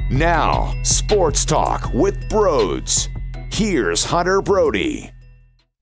Now, Sports Talk with Broads. Here's Hunter Brody.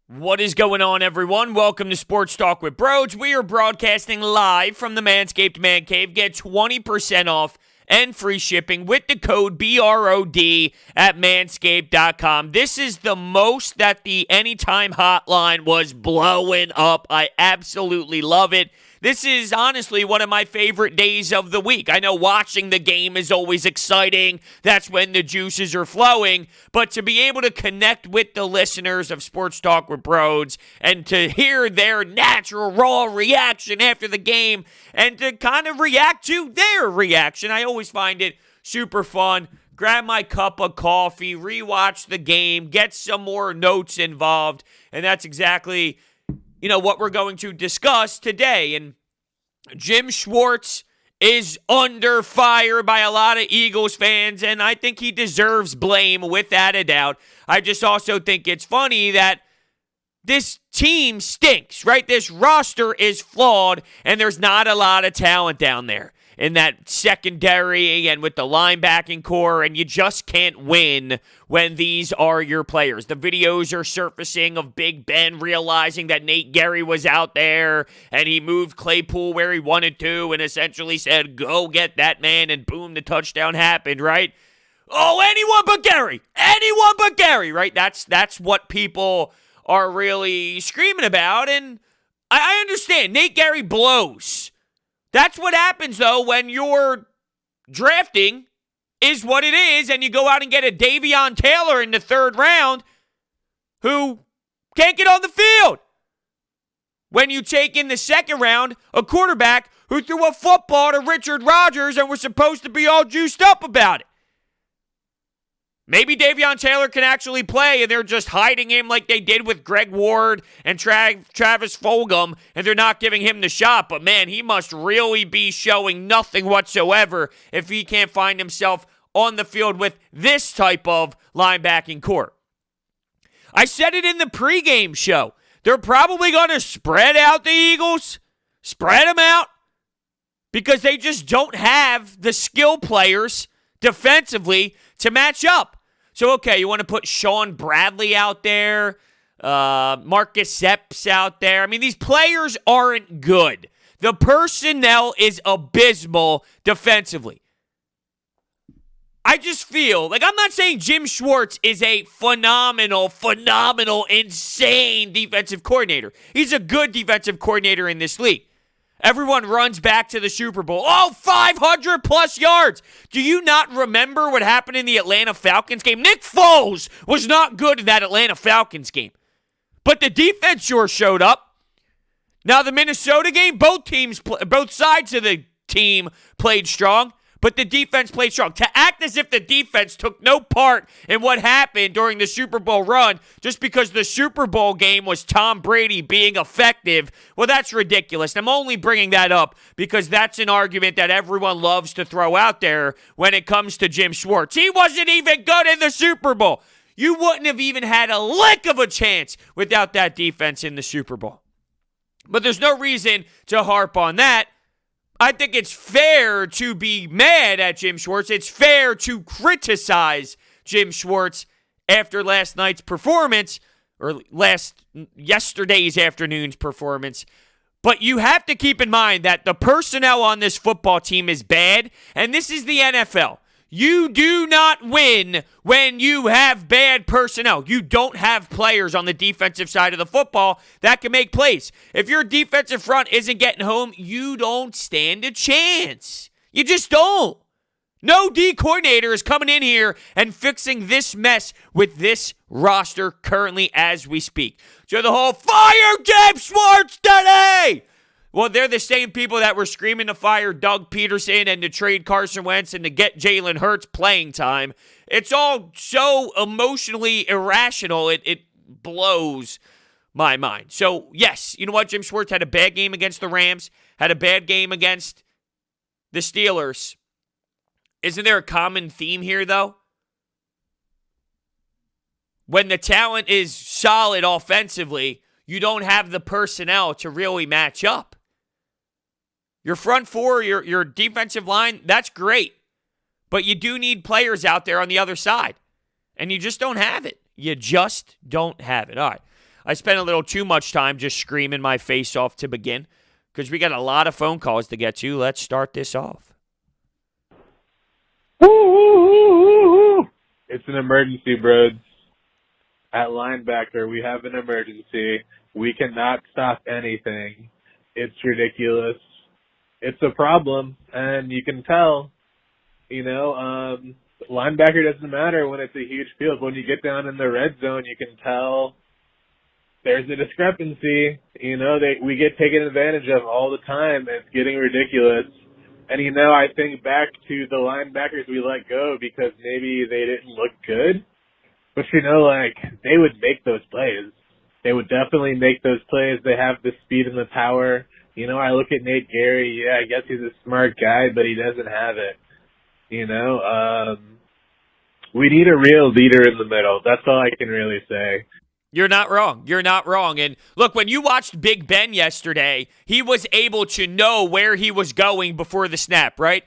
What is going on, everyone? Welcome to Sports Talk with Broads. We are broadcasting live from the Manscaped Man Cave. Get 20% off and free shipping with the code BROD at manscaped.com. This is the most that the Anytime Hotline was blowing up. I absolutely love it. This is honestly one of my favorite days of the week. I know watching the game is always exciting. That's when the juices are flowing. But to be able to connect with the listeners of Sports Talk with Broads and to hear their natural, raw reaction after the game and to kind of react to their reaction, I always find it super fun. Grab my cup of coffee, rewatch the game, get some more notes involved. And that's exactly what we're going to discuss today. And Jim Schwartz is under fire by a lot of Eagles fans, and I think he deserves blame without a doubt. I just also think it's funny that this team stinks, right? This roster is flawed, and there's not a lot of talent down there in that secondary and with the linebacking core, and you just can't win when these are your players. The videos are surfacing of Big Ben realizing that Nate Gary was out there, and he moved Claypool where he wanted to and essentially said, go get that man, and boom, the touchdown happened, right? Oh, anyone but Gary! Anyone but Gary, right? That's what people are really screaming about, and I understand. Nate Gary blows. That's what happens, though, when your drafting is what it is and you go out and get a Davion Taylor in the third round who can't get on the field. When you take in the second round a quarterback who threw a football to Richard Rodgers and was supposed to be all juiced up about it. Maybe Davion Taylor can actually play, and they're just hiding him like they did with Greg Ward and Travis Fulgham, and they're not giving him the shot. But, man, he must really be showing nothing whatsoever if he can't find himself on the field with this type of linebacking core. I said it in the pregame show. They're probably going to spread out the Eagles, spread them out, because they just don't have the skill players defensively to match up. So, okay, you want to put Sean Bradley out there, Marcus Epps out there. I mean, these players aren't good. The personnel is abysmal defensively. I just feel like I'm not saying Jim Schwartz is a phenomenal, insane defensive coordinator. He's a good defensive coordinator in this league. Everyone runs back to the Super Bowl. Oh, 500 plus yards. Do you not remember what happened in the Atlanta Falcons game? Nick Foles was not good in that Atlanta Falcons game. But the defense sure showed up. Now, the Minnesota game, both sides of the team played strong, but the defense played strong. To act as if the defense took no part in what happened during the Super Bowl run just because the Super Bowl game was Tom Brady being effective, well, that's ridiculous. I'm only bringing that up because that's an argument that everyone loves to throw out there when it comes to Jim Schwartz. He wasn't even good in the Super Bowl. You wouldn't have even had a lick of a chance without that defense in the Super Bowl. But there's no reason to harp on that. I think it's fair to be mad at Jim Schwartz. It's fair to criticize Jim Schwartz after last night's performance, or yesterday's afternoon's performance. But you have to keep in mind that the personnel on this football team is bad, and this is the NFL. You do not win when you have bad personnel. You don't have players on the defensive side of the football that can make plays. If your defensive front isn't getting home, you don't stand a chance. You just don't. No D coordinator is coming in here and fixing this mess with this roster currently as we speak. So the whole fire Jim Schwartz today! Well, they're the same people that were screaming to fire Doug Peterson and to trade Carson Wentz and to get Jalen Hurts playing time. It's all so emotionally irrational, it blows my mind. So, yes, you know what? Jim Schwartz had a bad game against the Rams, had a bad game against the Steelers. Isn't there a common theme here, though? When the talent is solid offensively, you don't have the personnel to really match up. Your front four, your defensive line, that's great. but you do need players out there on the other side. And you just don't have it. You just don't have it. All right. I spent a little too much time just screaming my face off to begin because we got a lot of phone calls to get to. Let's start this off. It's an emergency, Broads. At linebacker, we have an emergency. We cannot stop anything. It's ridiculous. It's a problem, and you can tell, linebacker doesn't matter when it's a huge field. When you get down in the red zone, you can tell there's a discrepancy. We get taken advantage of all the time. It's getting ridiculous. And, I think back to the linebackers we let go because maybe they didn't look good. But, they would make those plays. They would definitely make those plays. They have the speed and the power. I look at Nate Gary. Yeah, I guess he's a smart guy, but he doesn't have it. We need a real leader in the middle. That's all I can really say. You're not wrong. You're not wrong. And look, when you watched Big Ben yesterday, he was able to know where he was going before the snap, right?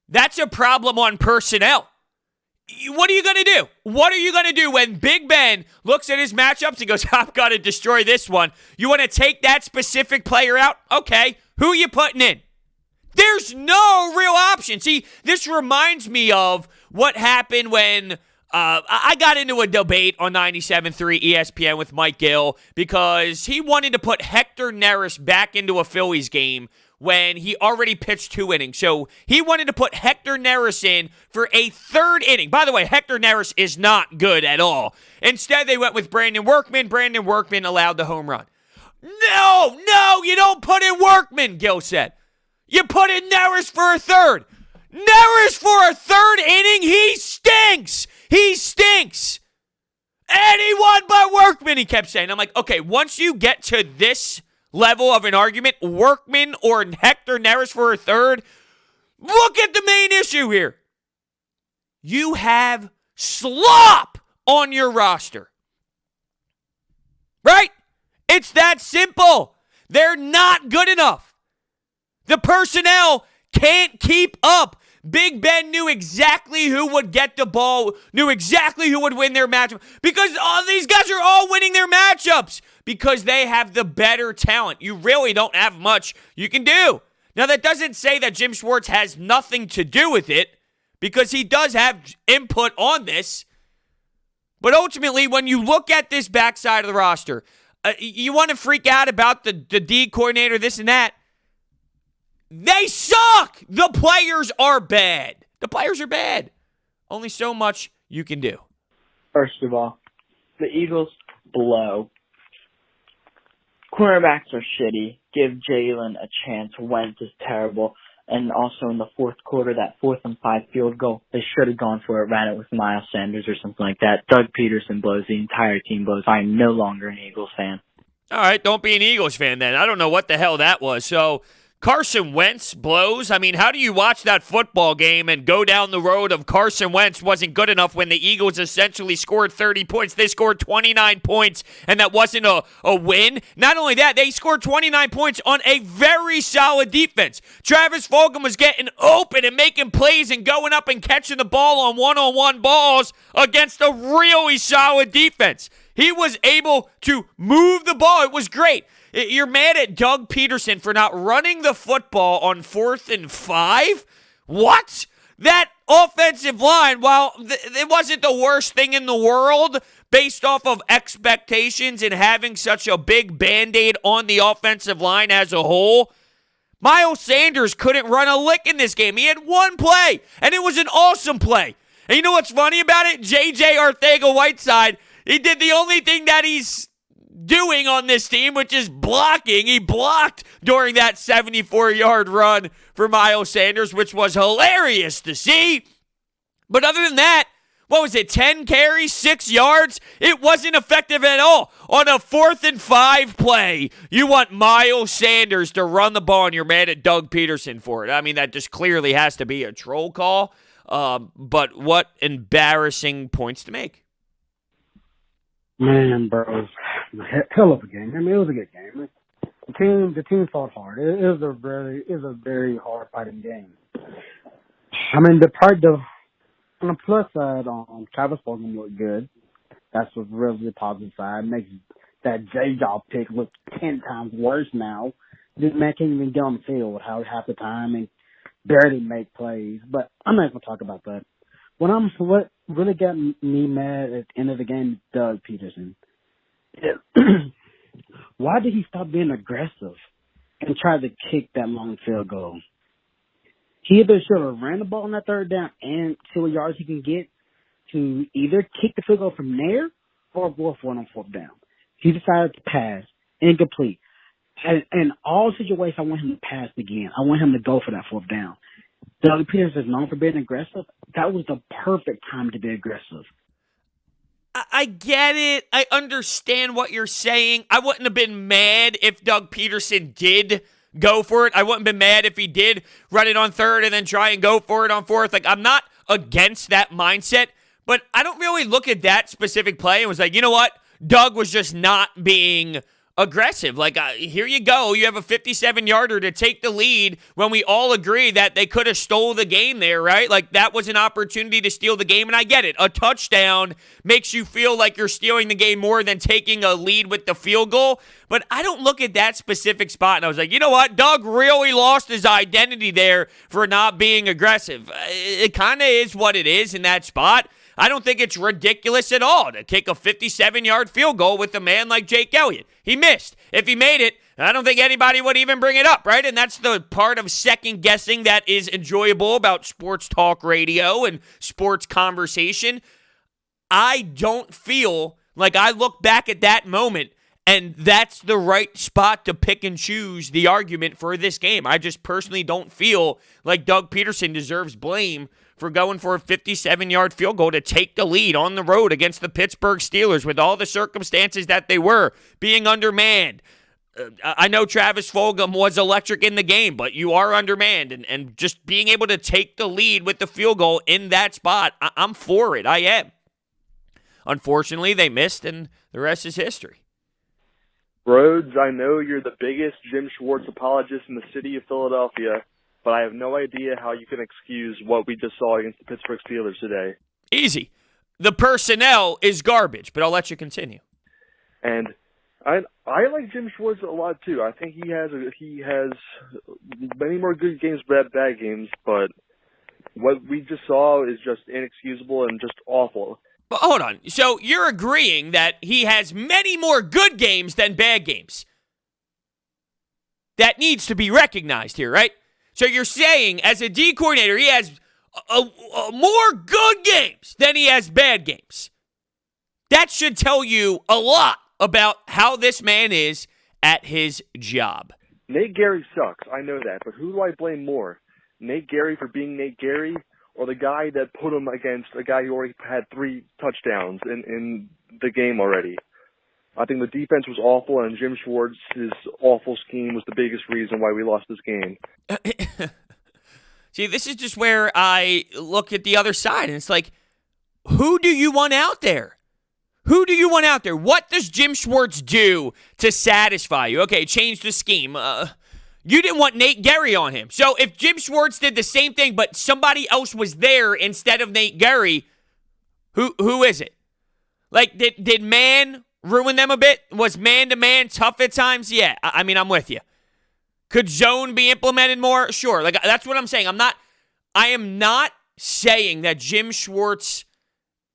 That's a problem on personnel. What are you going to do? What are you going to do when Big Ben looks at his matchups and goes, I've got to destroy this one? You want to take that specific player out? Okay, who you putting in? There's no real option. See, this reminds me of what happened when I got into a debate on 97.3 ESPN with Mike Gill because he wanted to put Hector Neris back into a Phillies game when he already pitched 2 innings. So he wanted to put Hector Neris in for a 3rd inning. By the way, Hector Neris is not good at all. Instead, they went with Brandon Workman. Brandon Workman allowed the home run. No, you don't put in Workman, Gill said. You put in Neris for a 3rd. Neris for a 3rd inning? He stinks. He stinks. Anyone but Workman, he kept saying. I'm like, okay, once you get to this level of an argument, Workman or Hector Neris for a 3rd, look at the main issue here. You have slop on your roster. Right? It's that simple. They're not good enough. The personnel can't keep up. Big Ben knew exactly who would get the ball, knew exactly who would win their matchup, because all these guys are all winning their matchups because they have the better talent. You really don't have much you can do. Now, that doesn't say that Jim Schwartz has nothing to do with it, because he does have input on this. But ultimately, when you look at this backside of the roster, you want to freak out about the D coordinator, this and that. They suck! The players are bad. The players are bad. Only so much you can do. First of all, the Eagles blow. Cornerbacks are shitty. Give Jalen a chance. Wentz is terrible. And also in the 4th quarter, that 4th and 5 field goal, they should have gone for it, ran it with Miles Sanders or something like that. Doug Peterson blows. The entire team blows. I am no longer an Eagles fan. All right, don't be an Eagles fan then. I don't know what the hell that was. So, Carson Wentz blows. I mean, how do you watch that football game and go down the road of Carson Wentz wasn't good enough when the Eagles essentially scored 30 points? They scored 29 points, and that wasn't a win. Not only that, they scored 29 points on a very solid defense. Travis Fulgham was getting open and making plays and going up and catching the ball on one-on-one balls against a really solid defense. He was able to move the ball. It was great. You're mad at Doug Peterson for not running the football on 4th and 5? What? That offensive line, while it wasn't the worst thing in the world based off of expectations and having such a big Band-Aid on the offensive line as a whole, Miles Sanders couldn't run a lick in this game. He had 1 play, and it was an awesome play. And you know what's funny about it? J.J. Arcega-Whiteside, he did the only thing that he's doing on this team, which is blocking. He blocked during that 74-yard run for Miles Sanders, which was hilarious to see. But other than that, what was it, 10 carries, 6 yards? It wasn't effective at all. On a 4th and 5 play, you want Miles Sanders to run the ball, and you're mad at Doug Peterson for it. I mean, that just clearly has to be a troll call. But what embarrassing points to make. Man, bro, hell of a game. I mean, it was a good game. The team fought hard. It was a very hard fighting game. I mean, the On the plus side, Travis Fulgham looked good. That's a really positive side. Makes that J-Job pick look 10 times worse now. This man can't even get on the field half the time and barely make plays. But I'm not going to talk about that. What really got me mad at the end of the game is Doug Peterson. Why did he stop being aggressive and try to kick that long field goal? He either should have ran the ball on that third down and see what yards he can get to either kick the field goal from there or go for it on fourth down. He decided to pass, incomplete. In all situations, I want him to pass again. I want him to go for that fourth down. Doug Peterson is known for being aggressive. That was the perfect time to be aggressive. I get it. I understand what you're saying. I wouldn't have been mad if Doug Peterson did go for it. I wouldn't have been mad if he did run it on third and then try and go for it on fourth. Like, I'm not against that mindset, but I don't really look at that specific play and was like, you know what? Doug was just not being aggressive. Like, here you go. You have a 57-yarder to take the lead when we all agree that they could have stole the game there, right? Like, that was an opportunity to steal the game, and I get it. A touchdown makes you feel like you're stealing the game more than taking a lead with the field goal, but I don't look at that specific spot, and I was like, you know what? Doug really lost his identity there for not being aggressive. It kind of is what it is in that spot. I don't think it's ridiculous at all to kick a 57-yard field goal with a man like Jake Elliott. He missed. If he made it, I don't think anybody would even bring it up, right? And that's the part of second guessing that is enjoyable about sports talk radio and sports conversation. I don't feel like I look back at that moment and that's the right spot to pick and choose the argument for this game. I just personally don't feel like Doug Peterson deserves blame for going for a 57-yard field goal to take the lead on the road against the Pittsburgh Steelers with all the circumstances that they were, being undermanned. I know Travis Fulgham was electric in the game, but you are undermanned, and just being able to take the lead with the field goal in that spot, I'm for it. I am. Unfortunately, they missed, and the rest is history. Rhodes, I know you're the biggest Jim Schwartz apologist in the city of Philadelphia, but I have no idea how you can excuse what we just saw against the Pittsburgh Steelers today. Easy. The personnel is garbage, but I'll let you continue. And I like Jim Schwartz a lot too. I think he has many more good games than bad games, but what we just saw is just inexcusable and just awful. But hold on. So you're agreeing that he has many more good games than bad games. That needs to be recognized here, right? So you're saying, as a D coordinator, he has more good games than he has bad games. That should tell you a lot about how this man is at his job. Nate Gary sucks. I know that. But who do I blame more? Nate Gary for being Nate Gary, or the guy that put him against a guy who already had 3 touchdowns in the game already? I think the defense was awful, and Jim Schwartz's awful scheme was the biggest reason why we lost this game. See, this is just where I look at the other side, and it's like, who do you want out there? Who do you want out there? What does Jim Schwartz do to satisfy you? Okay, change the scheme. You didn't want Nate Gary on him. So if Jim Schwartz did the same thing, but somebody else was there instead of Nate Gary, who is it? Like, did man ruin them a bit? Was man-to-man tough at times? Yeah, I mean, I'm with you. Could zone be implemented more? Sure. Like, that's what I'm saying. I am not saying that Jim Schwartz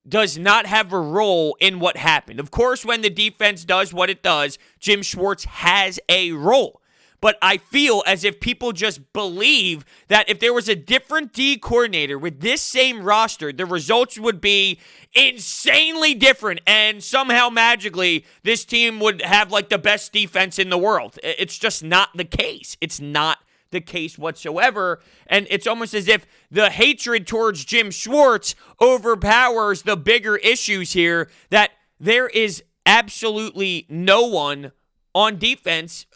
does not have a role in what happened. Of course, when the defense does what it does, Jim Schwartz has a role. But I feel as if people just believe that if there was a different D coordinator with this same roster, the results would be insanely different, and somehow magically this team would have like the best defense in the world. It's just not the case. It's not the case whatsoever, and it's almost as if the hatred towards Jim Schwartz overpowers the bigger issues here, that there is absolutely no one on defense.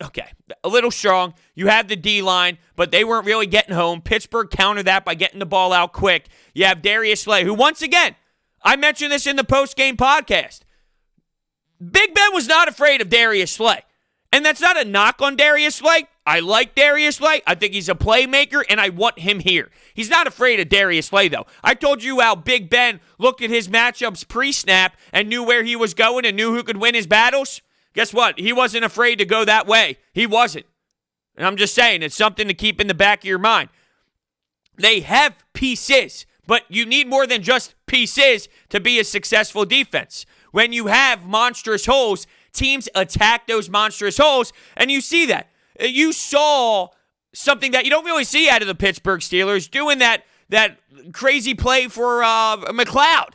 Okay, a little strong. You have the D-line, but they weren't really getting home. Pittsburgh countered that by getting the ball out quick. You have Darius Slay, who, once again, I mentioned this in the post-game podcast. Big Ben was not afraid of Darius Slay. And that's not a knock on Darius Slay. I like Darius Slay. I think he's a playmaker, and I want him here. He's not afraid of Darius Slay, though. I told you how Big Ben looked at his matchups pre-snap and knew where he was going and knew who could win his battles. Guess what? He wasn't afraid to go that way. He wasn't. And I'm just saying, it's something to keep in the back of your mind. They have pieces, but you need more than just pieces to be a successful defense. When you have monstrous holes, teams attack those monstrous holes, and you see that. You saw something that you don't really see out of the Pittsburgh Steelers, doing that crazy play for McLeod,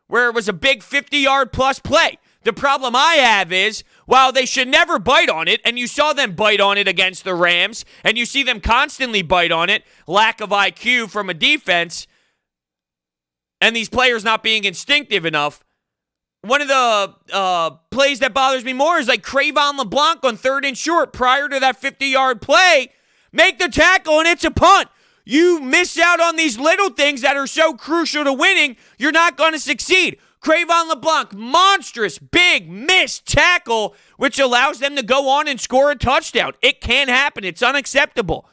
where it was a big 50-yard plus play. The problem I have is, while they should never bite on it, and you saw them bite on it against the Rams, and you see them constantly bite on it, lack of IQ from a defense, and these players not being instinctive enough, one of the plays that bothers me more is like Crayvon LeBlanc on 3rd and short prior to that 50-yard play. Make the tackle, and it's a punt. You miss out on these little things that are so crucial to winning, you're not going to succeed. Crayvon LeBlanc, monstrous, big, missed tackle, which allows them to go on and score a touchdown. It can happen. It's unacceptable.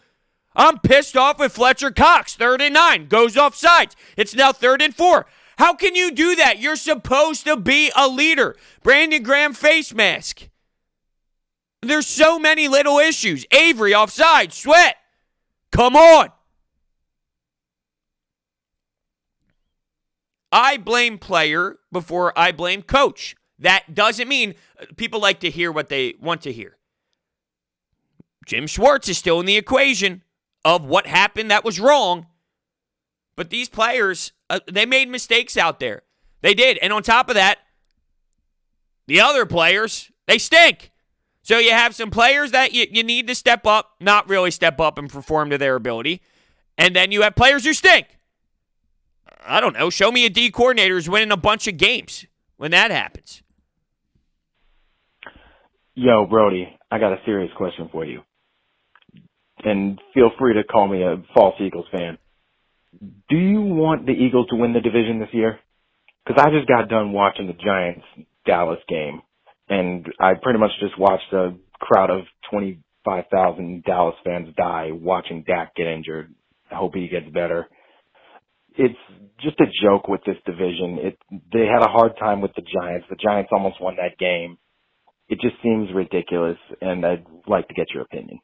I'm pissed off with Fletcher Cox, 3rd and 9, goes off sides. It's now 3rd and 4. How can you do that? You're supposed to be a leader. Brandon Graham face mask. There's so many little issues. Avery offside, Sweat. Come on. I blame player before I blame coach. That doesn't mean people like to hear what they want to hear. Jim Schwartz is still in the equation of what happened that was wrong. But these players, they made mistakes out there. They did. And on top of that, the other players, they stink. So you have some players that you need to step up, not really step up and perform to their ability. And then you have players who stink. I don't know. Show me a D coordinator who's winning a bunch of games when that happens. Yo, Brody, I got a serious question for you. And feel free to call me a false Eagles fan. Do you want the Eagles to win the division this year? Because I just got done watching the Giants-Dallas game, and I pretty much just watched a crowd of 25,000 Dallas fans die watching Dak get injured. I hope he gets better. It's just a joke with this division. They had a hard time with the Giants. The Giants almost won that game. It just seems ridiculous, and I'd like to get your opinion.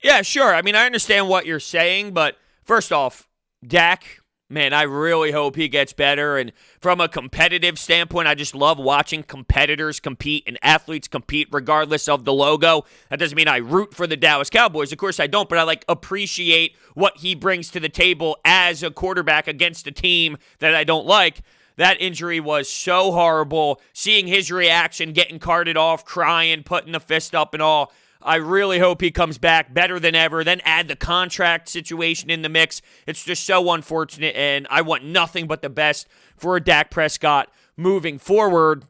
Yeah, sure. I mean, I understand what you're saying, but first off, Dak, man, I really hope he gets better. And from a competitive standpoint, I just love watching competitors compete and athletes compete regardless of the logo. That doesn't mean I root for the Dallas Cowboys. Of course I don't, but I appreciate what he brings to the table as a quarterback against a team that I don't like. That injury was so horrible. Seeing his reaction, getting carted off, crying, putting the fist up and all. I really hope he comes back better than ever. Then add the contract situation in the mix. It's just so unfortunate, and I want nothing but the best for Dak Prescott moving forward.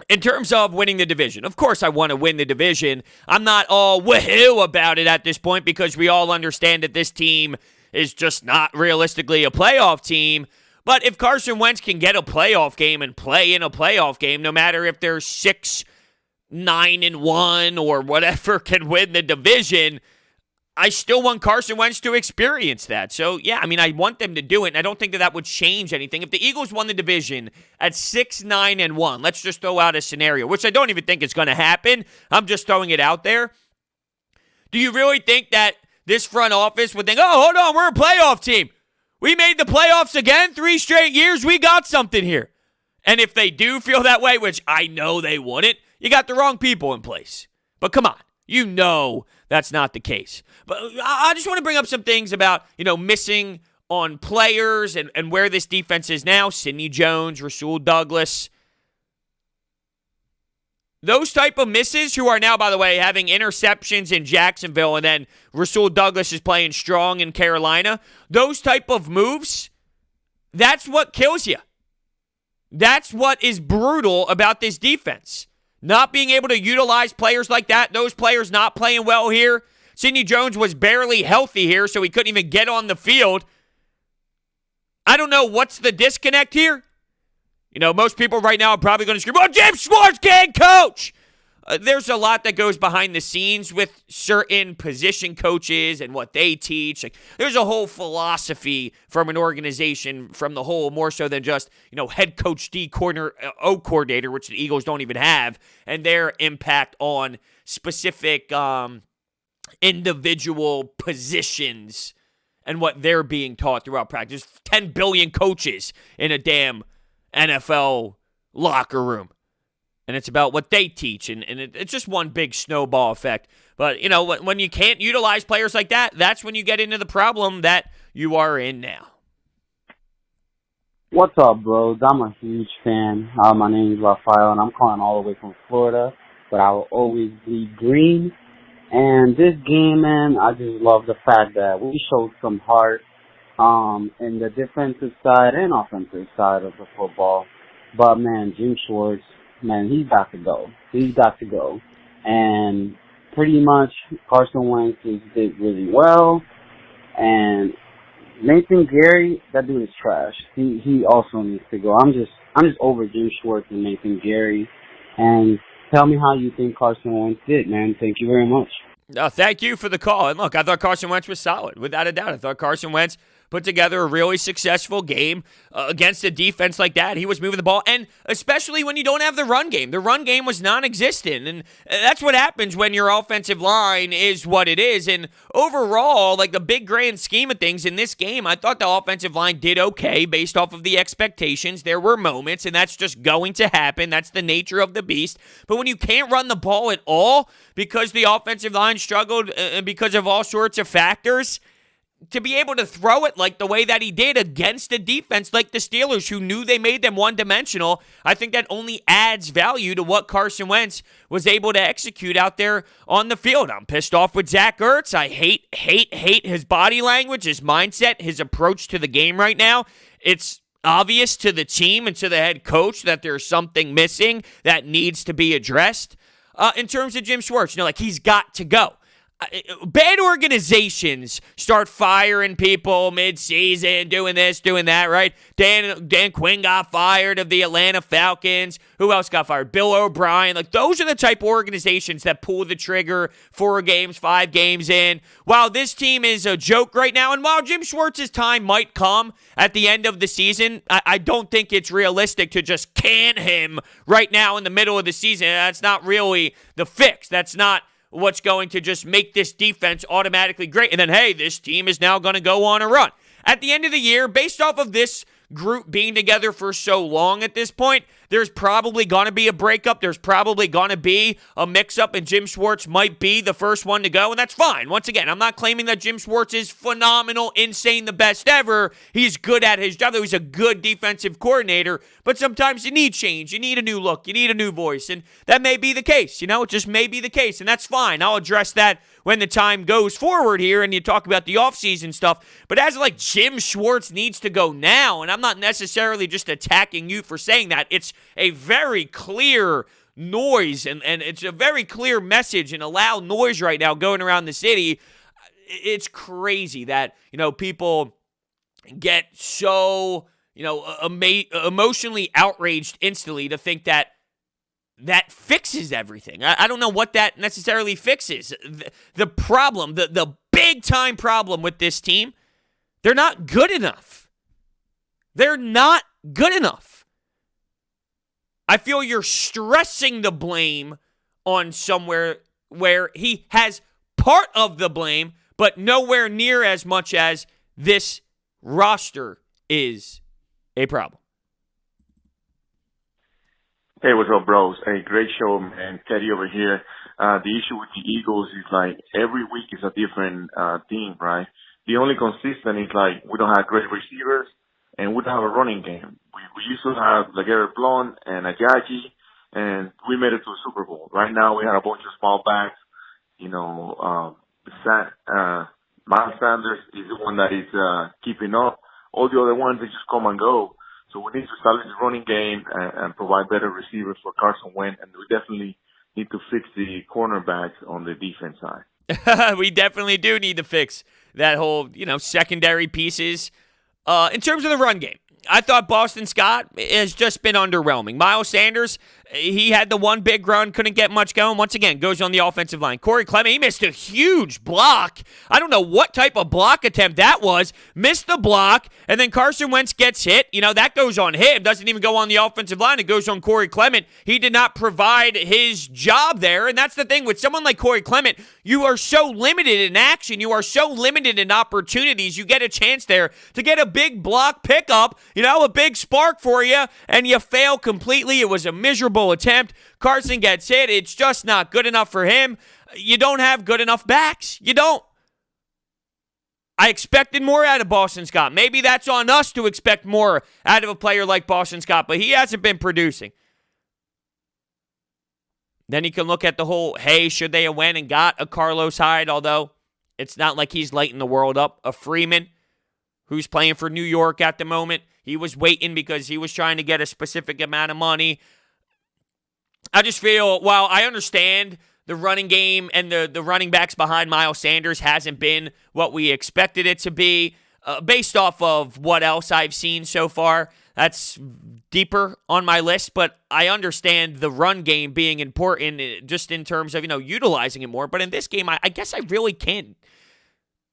In terms of winning the division, of course I want to win the division. I'm not all woohoo about it at this point because we all understand that this team is just not realistically a playoff team. But if Carson Wentz can get a playoff game and play in a playoff game, no matter if they're 6-9-1 or whatever can win the division, I still want Carson Wentz to experience that. So, yeah, I mean, I want them to do it, and I don't think that would change anything. If the Eagles won the division at 6-9-1, let's just throw out a scenario, which I don't even think is going to happen. I'm just throwing it out there. Do you really think that this front office would think, oh, hold on, we're a playoff team. We made the playoffs again 3 straight years. We got something here. And if they do feel that way, which I know they wouldn't, you got the wrong people in place. But come on, you know that's not the case. But I just want to bring up some things about, missing on players and where this defense is now. Sidney Jones, Rasul Douglas. Those type of misses who are now, by the way, having interceptions in Jacksonville, and then Rasul Douglas is playing strong in Carolina. Those type of moves, that's what kills you. That's what is brutal about this defense. Not being able to utilize players like that, those players not playing well here. Sidney Jones was barely healthy here, so he couldn't even get on the field. I don't know what's the disconnect here. Most people right now are probably going to scream, oh, Jim Schwartz can't coach. there's a lot that goes behind the scenes with certain position coaches and what they teach. Like, there's a whole philosophy from an organization, from the whole, more so than just, head coach D corner O coordinator, which the Eagles don't even have, and their impact on specific individual positions and what they're being taught throughout practice. There's 10 billion coaches in a damn NFL locker room. And it's about what they teach, and it's just one big snowball effect. But, when you can't utilize players like that, that's when you get into the problem that you are in now. What's up, bros? I'm a huge fan. My name is Rafael, and I'm calling all the way from Florida, but I will always bleed green. And this game, man, I just love the fact that we showed some heart in the defensive side and offensive side of the football. But, man, Jim Schwartz, man, he's got to go. He's got to go. And pretty much Carson Wentz did really well. And Nathan Gary, that dude is trash. He also needs to go. I'm just over Jim Schwartz and Nathan Gary. And tell me how you think Carson Wentz did, man. Thank you very much. Thank you for the call. And look, I thought Carson Wentz was solid, without a doubt. I thought Carson Wentz put together a really successful game against a defense like that. He was moving the ball, and especially when you don't have the run game. The run game was non-existent, and that's what happens when your offensive line is what it is. And overall, like the big grand scheme of things in this game, I thought the offensive line did okay based off of the expectations. There were moments, and that's just going to happen. That's the nature of the beast. But when you can't run the ball at all because the offensive line struggled because of all sorts of factors, to be able to throw it like the way that he did against a defense like the Steelers, who knew they made them one-dimensional, I think that only adds value to what Carson Wentz was able to execute out there on the field. I'm pissed off with Zach Ertz. I hate his body language, his mindset, his approach to the game right now. It's obvious to the team and to the head coach that there's something missing that needs to be addressed. In terms of Jim Schwartz, like, he's got to go. Bad organizations start firing people mid-season, doing this, doing that, right? Dan Quinn got fired of the Atlanta Falcons. Who else got fired? Bill O'Brien. Like, those are the type of organizations that pull the trigger 4 games, 5 games in. While this team is a joke right now, and while Jim Schwartz's time might come at the end of the season, I don't think it's realistic to just can him right now in the middle of the season. That's not really the fix. That's not what's going to just make this defense automatically great. And then, hey, this team is now going to go on a run. At the end of the year, based off of this group being together for so long at this point, there's probably going to be a breakup. There's probably going to be a mix-up, and Jim Schwartz might be the first one to go, and that's fine. Once again, I'm not claiming that Jim Schwartz is phenomenal, insane, the best ever. He's good at his job. He's a good defensive coordinator, but sometimes you need change. You need a new look. You need a new voice, and that may be the case. It just may be the case, and that's fine. I'll address that when the time goes forward here and you talk about the offseason stuff. But as like Jim Schwartz needs to go now, and I'm not necessarily just attacking you for saying that. It's a very clear noise, and it's a very clear message and a loud noise right now going around the city. It's crazy that, people get so, emotionally outraged instantly to think that fixes everything. I don't know what that necessarily fixes. The problem, the big-time problem with this team, they're not good enough. They're not good enough. I feel you're stressing the blame on somewhere where he has part of the blame, but nowhere near as much as this roster is a problem. Hey, what's up, bros? Hey, great show, man. Teddy over here. The issue with the Eagles is like every week is a different team, right? The only consistent is like we don't have great receivers and we don't have a running game. We used to have LeGarrette Blount and Ajayi, and we made it to the Super Bowl. Right now we had a bunch of small backs. Miles Sanders is the one that is keeping up. All the other ones, they just come and go. So we need to establish the running game and provide better receivers for Carson Wentz, and we definitely need to fix the cornerbacks on the defense side. We definitely do need to fix that whole, secondary pieces. In terms of the run game, I thought Boston Scott has just been underwhelming. Miles Sanders, He had the one big run, couldn't get much going. Once again, goes on the offensive line. Corey Clement, he missed a huge block. I don't know what type of block attempt that was. Missed the block, and then Carson Wentz gets hit. That goes on him. Doesn't even go on the offensive line. It goes on Corey Clement. He did not provide his job there, and that's the thing with someone like Corey Clement. You are so limited in action. You are so limited in opportunities. You get a chance there to get a big block pickup, a big spark for you, and you fail completely. It was a miserable attempt. Carson gets hit. It's just not good enough for him. You don't have good enough backs. You don't. I expected more out of Boston Scott. Maybe that's on us to expect more out of a player like Boston Scott, but he hasn't been producing. Then you can look at the whole, hey, should they have went and got a Carlos Hyde, although it's not like he's lighting the world up. A Freeman, who's playing for New York at the moment, he was waiting because he was trying to get a specific amount of money. I just feel, while I understand the running game and the running backs behind Miles Sanders hasn't been what we expected it to be, based off of what else I've seen so far, that's deeper on my list, but I understand the run game being important just in terms of, utilizing it more. But in this game, I guess I really can't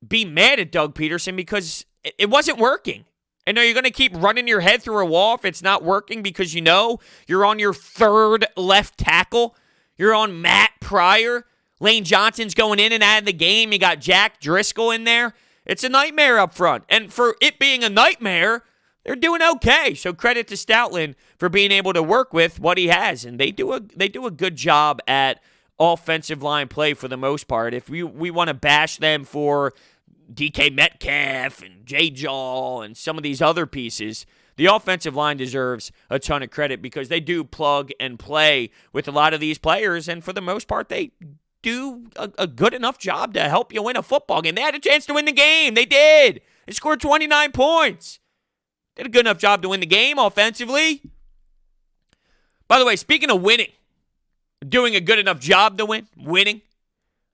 be mad at Doug Peterson because it wasn't working. And are you going to keep running your head through a wall if it's not working because you're on your third left tackle? You're on Matt Pryor. Lane Johnson's going in and out of the game. You got Jack Driscoll in there. It's a nightmare up front. And for it being a nightmare, they're doing okay. So credit to Stoutland for being able to work with what he has. And they do a good job at offensive line play for the most part. If we want to bash them for DK Metcalf and Jay Jaw and some of these other pieces, the offensive line deserves a ton of credit because they do plug and play with a lot of these players, and for the most part, they do a good enough job to help you win a football game. They had a chance to win the game. They did. They scored 29 points. Did a good enough job to win the game offensively. By the way, speaking of winning, doing a good enough job to winning,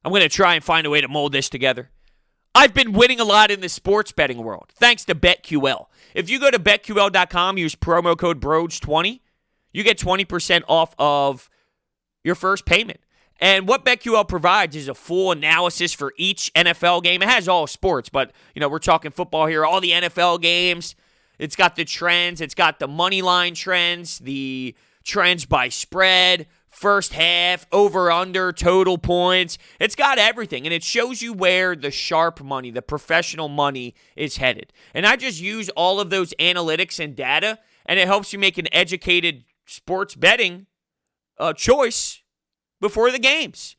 I'm going to try and find a way to mold this together. I've been winning a lot in the sports betting world, thanks to BetQL. If you go to BetQL.com, use promo code BROADS20, you get 20% off of your first payment. And what BetQL provides is a full analysis for each NFL game. It has all sports, but, we're talking football here, all the NFL games. It's got the trends. It's got the money line trends, the trends by spread, first half, over, under, total points. It's got everything, and it shows you where the sharp money, the professional money is headed. And I just use all of those analytics and data, and it helps you make an educated sports betting choice before the games.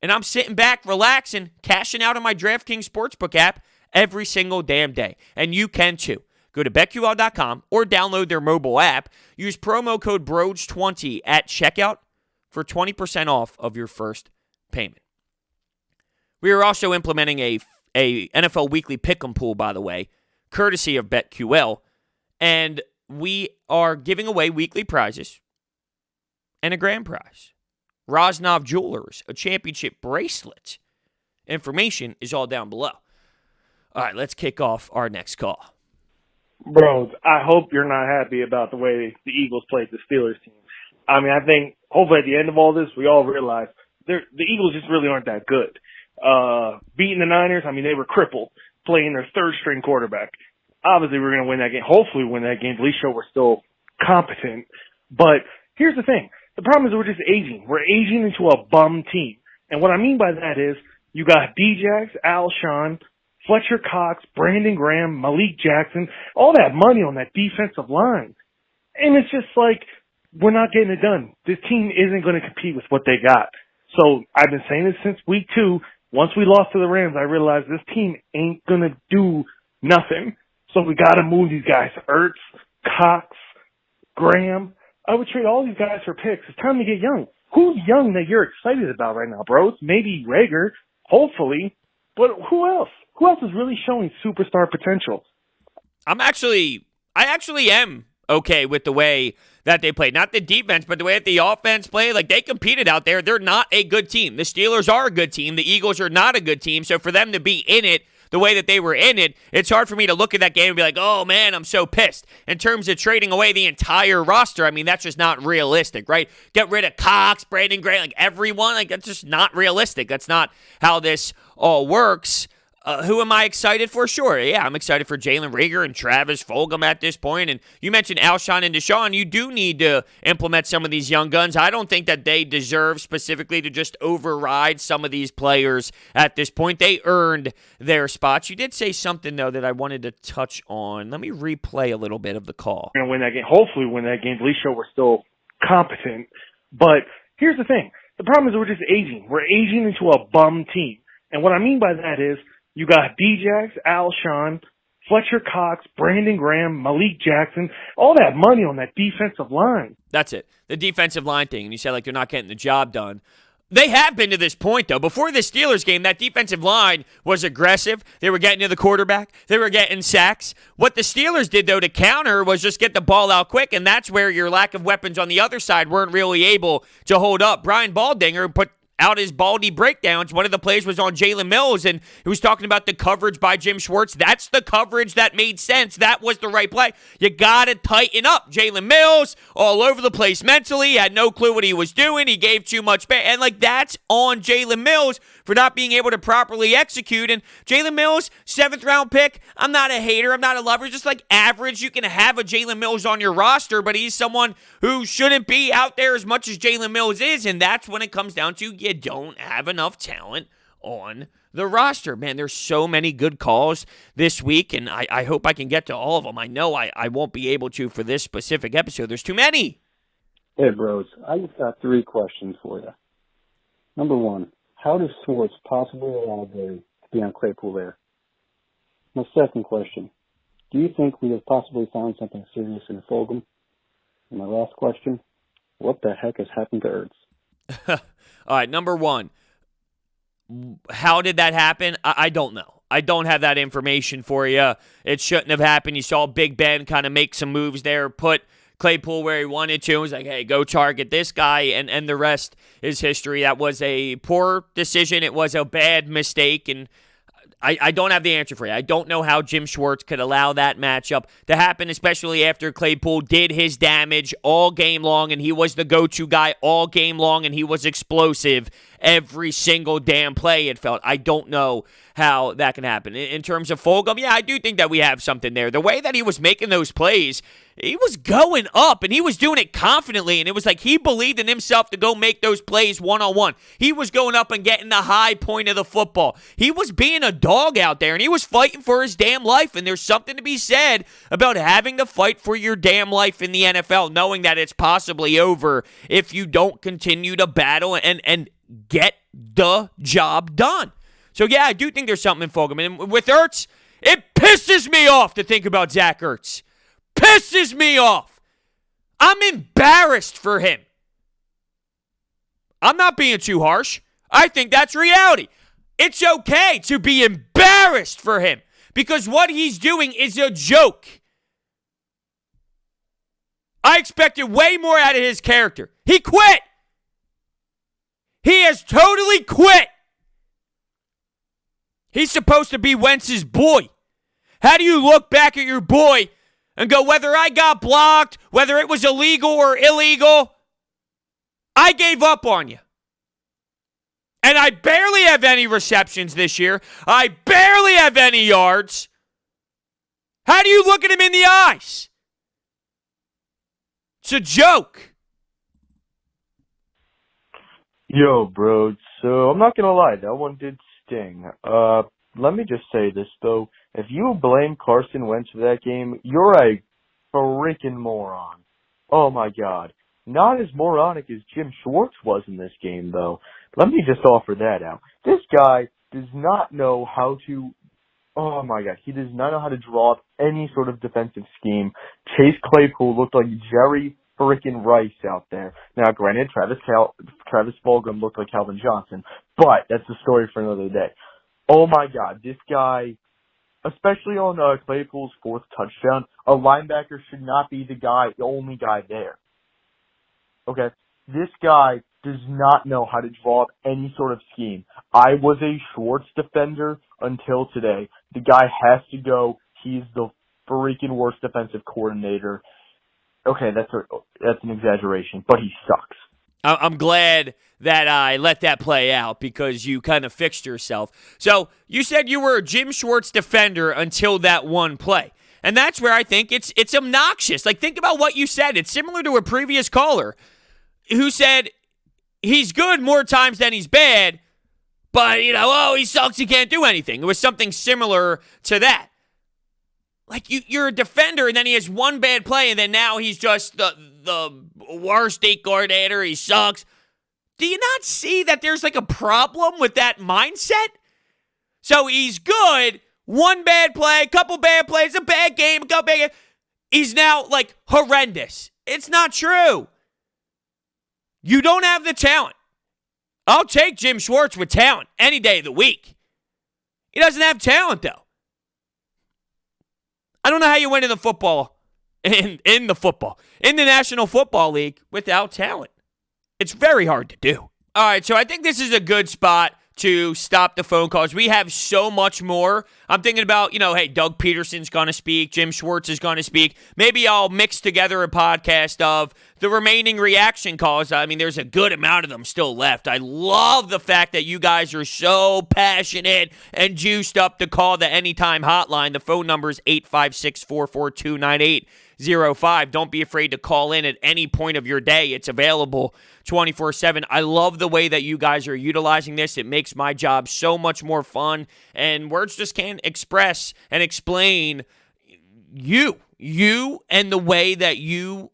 And I'm sitting back, relaxing, cashing out on my DraftKings Sportsbook app every single damn day. And you can too. Go to BetQL.com or download their mobile app. Use promo code BROADS20 at checkout for 20% off of your first payment. We are also implementing a NFL Weekly Pick'em pool, by the way, courtesy of BetQL, and we are giving away weekly prizes and a grand prize. Rosnov Jewelers, a championship bracelet. Information is all down below. All right, let's kick off our next call. Bros, I hope you're not happy about the way the Eagles played the Steelers team. I mean, I think hopefully at the end of all this, we all realize the Eagles just really aren't that good. Beating the Niners, I mean, they were crippled, playing their third-string quarterback. Obviously, we're going to win that game. Hopefully win that game. At least show we're still competent. But here's the thing. The problem is we're just aging. We're aging into a bum team. And what I mean by that is you got Djax, Alshon, Fletcher Cox, Brandon Graham, Malik Jackson, all that money on that defensive line. And it's just like, we're not getting it done. This team isn't going to compete with what they got. So I've been saying this since week 2. Once we lost to the Rams, I realized this team ain't going to do nothing. So we got to move these guys. Ertz, Cox, Graham. I would trade all these guys for picks. It's time to get young. Who's young that you're excited about right now, bros? Maybe Rager, hopefully. But who else? Who else is really showing superstar potential? I actually am okay with the way that they played. Not the defense, but the way that the offense played. Like, they competed out there. They're not a good team. The Steelers are a good team. The Eagles are not a good team. So for them to be in it, the way that they were in it, it's hard for me to look at that game and be like, oh, man, I'm so pissed. In terms of trading away the entire roster, I mean, that's just not realistic, right? Get rid of Cox, Brandon Graham, like everyone. Like, that's just not realistic. That's not how this all works. Who am I excited for? Sure, yeah, I'm excited for Jalen Reagor and Travis Fulgham at this point. And you mentioned Alshon and Deshaun. You do need to implement some of these young guns. I don't think that they deserve specifically to just override some of these players at this point. They earned their spots. You did say something, though, that I wanted to touch on. Let me replay a little bit of the call. We're going to win that game. Hopefully win that game. At least show we're still competent. But here's the thing. The problem is we're just aging. We're aging into a bum team. And what I mean by that is, you got Djax, Alshon, Fletcher Cox, Brandon Graham, Malik Jackson, all that money on that defensive line. That's it. The defensive line thing. And you said, like, they're not getting the job done. They have been to this point, though. Before the Steelers game, that defensive line was aggressive. They were getting to the quarterback. They were getting sacks. What the Steelers did, though, to counter was just get the ball out quick, and that's where your lack of weapons on the other side weren't really able to hold up. Brian Baldinger put out his Baldy breakdowns. One of the plays was on Jalen Mills, and he was talking about the coverage by Jim Schwartz. That's the coverage that made sense. That was the right play. You got to tighten up. Jalen Mills, all over the place mentally, had no clue what he was doing. He gave too much and that's on Jalen Mills for not being able to properly execute. And Jalen Mills, 7th-round pick, I'm not a hater. I'm not a lover. Just like average, you can have a Jalen Mills on your roster, but he's someone who shouldn't be out there as much as Jalen Mills is, and that's when it comes down to you don't have enough talent on the roster. Man, there's so many good calls this week, and I hope I can get to all of them. I know I won't be able to for this specific episode. There's too many. Hey, bros. I just got 3 questions for you. Number 1, how does Schwartz possibly allow Brody to be on Claypool there? My second question, do you think we have possibly found something serious in Fulgham? And my last question, what the heck has happened to Ertz? All right, number 1, how did that happen? I don't know. I don't have that information for you. It shouldn't have happened. You saw Big Ben kind of make some moves there, put Claypool where he wanted to. He was like, hey, go target this guy, and the rest is history. That was a poor decision. It was a bad mistake, and I don't have the answer for you. I don't know how Jim Schwartz could allow that matchup to happen, especially after Claypool did his damage all game long, and he was the go-to guy all game long, and he was explosive every single damn play, it felt. I don't know how that can happen. In terms of Fulgham, yeah, I do think that we have something there. The way that he was making those plays, he was going up, and he was doing it confidently, and it was like he believed in himself to go make those plays one-on-one. He was going up and getting the high point of the football. He was being a dog out there, and he was fighting for his damn life, and there's something to be said about having to fight for your damn life in the NFL, knowing that it's possibly over if you don't continue to battle and get the job done. So, yeah, I do think there's something in Fulgham. And with Ertz, it pisses me off to think about Zach Ertz. Pisses me off. I'm embarrassed for him. I'm not being too harsh. I think that's reality. It's okay to be embarrassed for him because what he's doing is a joke. I expected way more out of his character. He quit. He has totally quit. He's supposed to be Wentz's boy. How do you look back at your boy and go, whether I got blocked, whether it was illegal or illegal, I gave up on you. And I barely have any receptions this year. I barely have any yards. How do you look at him in the eyes? It's a joke. Yo, bro. So I'm not gonna lie, that one did sting. Let me just say this though: if you blame Carson Wentz for that game, you're a freaking moron. Oh my God, not as moronic as Jim Schwartz was in this game though. Let me just offer that out. This guy does not know how to. Oh my God, he does not know how to draw up any sort of defensive scheme. Chase Claypool looked like Jerry freaking Rice out there. Now, granted, Travis Fulgham looked like Calvin Johnson, but that's a story for another day. Oh my God, this guy, especially on Claypool's 4th touchdown, a linebacker should not be the only guy there. Okay, this guy does not know how to draw up any sort of scheme. I was a Schwartz defender until today. The guy has to go. He's the freaking worst defensive coordinator. Okay, that's an exaggeration, but he sucks. I'm glad that I let that play out because you kind of fixed yourself. So you said you were a Jim Schwartz defender until that one play. And that's where I think it's obnoxious. Like, think about what you said. It's similar to a previous caller who said he's good more times than he's bad, but, he sucks, he can't do anything. It was something similar to that. Like, you're a defender, and then he has one bad play, and then now he's just the worst state coordinator. He sucks. Do you not see that there's, a problem with that mindset? So he's good, one bad play, a couple bad plays, a bad game, a couple bad games. He's now, horrendous. It's not true. You don't have the talent. I'll take Jim Schwartz with talent any day of the week. He doesn't have talent, though. I don't know how you win in the National Football League without talent. It's very hard to do. All right, so I think this is a good spot to stop the phone calls. We have so much more. I'm thinking about, hey, Doug Peterson's going to speak. Jim Schwartz is going to speak. Maybe I'll mix together a podcast of the remaining reaction calls. I mean, there's a good amount of them still left. I love the fact that you guys are so passionate and juiced up to call the Anytime Hotline. The phone number is 856-442-9805. Don't be afraid to call in at any point of your day. It's available 24/7. I love the way that you guys are utilizing this. It makes my job so much more fun, and words just can't express and explain you and the way that you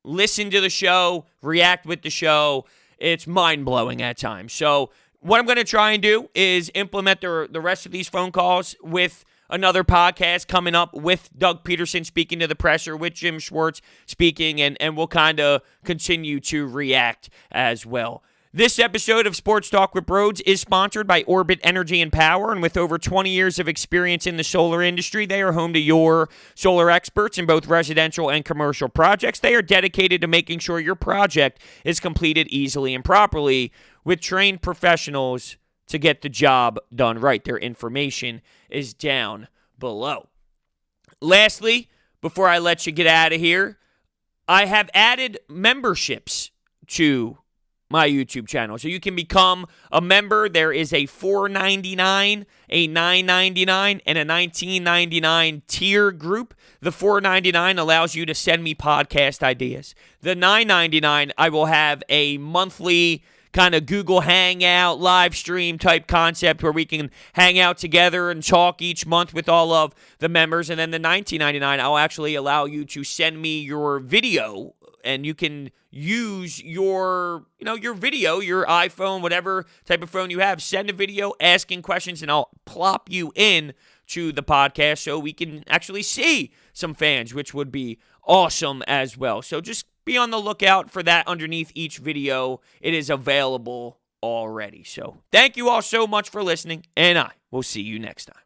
listen to the show, react with the show. It's mind-blowing at times. So what I'm going to try and do is implement the rest of these phone calls with another podcast coming up with Doug Peterson speaking to the presser, with Jim Schwartz speaking, and we'll kind of continue to react as well. This episode of Sports Talk with Broads is sponsored by Orbit Energy and Power, and with over 20 years of experience in the solar industry, they are home to your solar experts in both residential and commercial projects. They are dedicated to making sure your project is completed easily and properly with trained professionals to get the job done right. Their information is down below. Lastly, before I let you get out of here, I have added memberships to my YouTube channel. So you can become a member. There is a $4.99, a $9.99, and a $19.99 tier group. The $4.99 allows you to send me podcast ideas. The $9.99, I will have a monthly kind of Google Hangout live stream type concept where we can hang out together and talk each month with all of the members. And then the $19.99, I'll actually allow you to send me your video, and you can use your video, your iPhone, whatever type of phone you have. Send a video asking questions, and I'll plop you in to the podcast so we can actually see some fans, which would be awesome as well. So just be on the lookout for that underneath each video. It is available already. So thank you all so much for listening, and I will see you next time.